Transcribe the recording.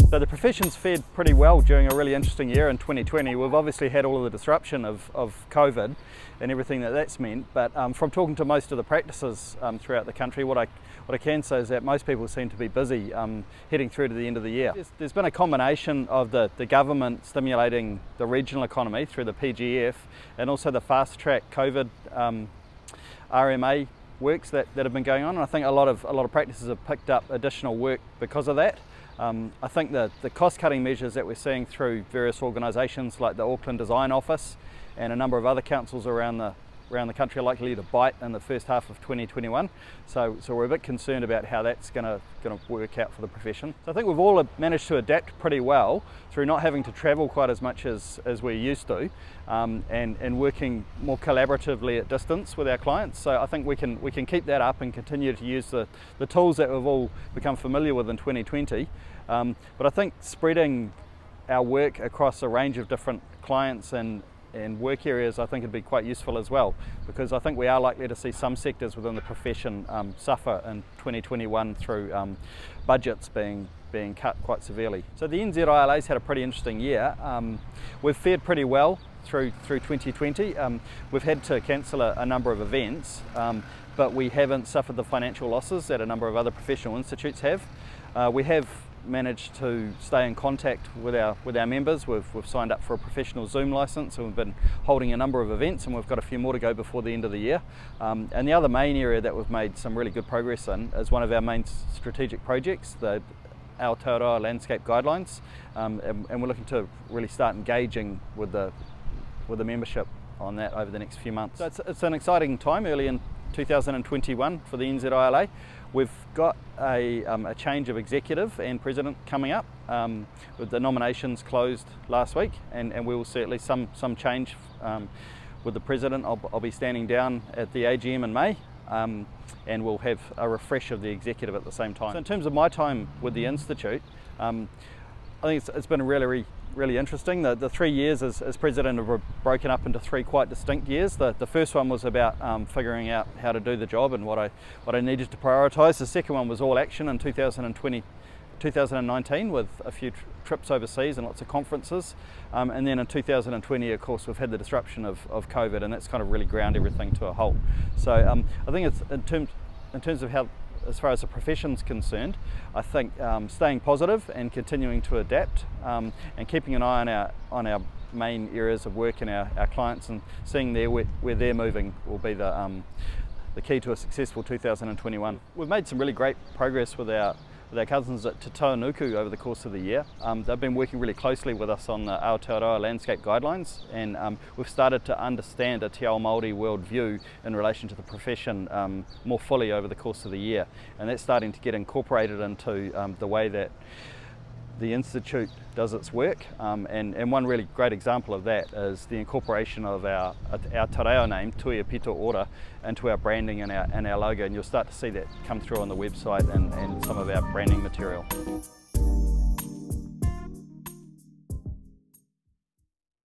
So the profession's fared pretty well during a really interesting year in 2020. We've obviously had all of the disruption of COVID and everything that's meant, but from talking to most of the practices throughout the country, what I can say is that most people seem to be busy heading through to the end of the year. There's been a combination of the government stimulating the regional economy through the PGF and also the fast track COVID RMA works that have been going on, and I think a lot of practices have picked up additional work because of that. I think the cost-cutting measures that we're seeing through various organisations like the Auckland Design Office and a number of other councils around the country are likely to bite in the first half of 2021. So we're a bit concerned about how that's going to work out for the profession. So I think we've all managed to adapt pretty well through not having to travel quite as much as we used to, and working more collaboratively at distance with our clients. So I think we can keep that up and continue to use the tools that we've all become familiar with in 2020. But I think spreading our work across a range of different clients and work areas I think would be quite useful as well, because I think we are likely to see some sectors within the profession suffer in 2021 through budgets being cut quite severely. So the NZILA's had a pretty interesting year. We've fared pretty well through 2020. We've had to cancel a number of events, but we haven't suffered the financial losses that a number of other professional institutes have. We have managed to stay in contact with our members. We've signed up for a professional Zoom license, and we've been holding a number of events, and we've got a few more to go before the end of the year. And the other main area that we've made some really good progress in is one of our main strategic projects, the Aotearoa Landscape Guidelines, and we're looking to really start engaging with the membership on that over the next few months. So it's an exciting time early in 2021 for the NZILA. We've got a change of executive and president coming up. With the nominations closed last week, and we will see at least some change with the president. I'll be standing down at the AGM in May, and we'll have a refresh of the executive at the same time. So in terms of my time with the Institute, I think it's been really interesting. The 3 years as president have broken up into 3 quite distinct years. The first one was about figuring out how to do the job and what I needed to prioritise. The second one was all action in 2019 with a few trips overseas and lots of conferences. And then in 2020, of course, we've had the disruption of COVID, and that's kind of really ground everything to a halt. So I think it's in terms of how, as far as the profession's concerned, I think staying positive and continuing to adapt, and keeping an eye on our main areas of work and our clients, and seeing where they're moving will be the key to a successful 2021. We've made some really great progress with our cousins at Te Taunuku over the course of the year. They've been working really closely with us on the Aotearoa Landscape Guidelines, and we've started to understand a Te Ao Māori worldview in relation to the profession more fully over the course of the year, and that's starting to get incorporated into the way that the Institute does its work, and one really great example of that is the incorporation of our te reo name, Tuia, Pito, Ora, into our branding and our logo, and you'll start to see that come through on the website and some of our branding material.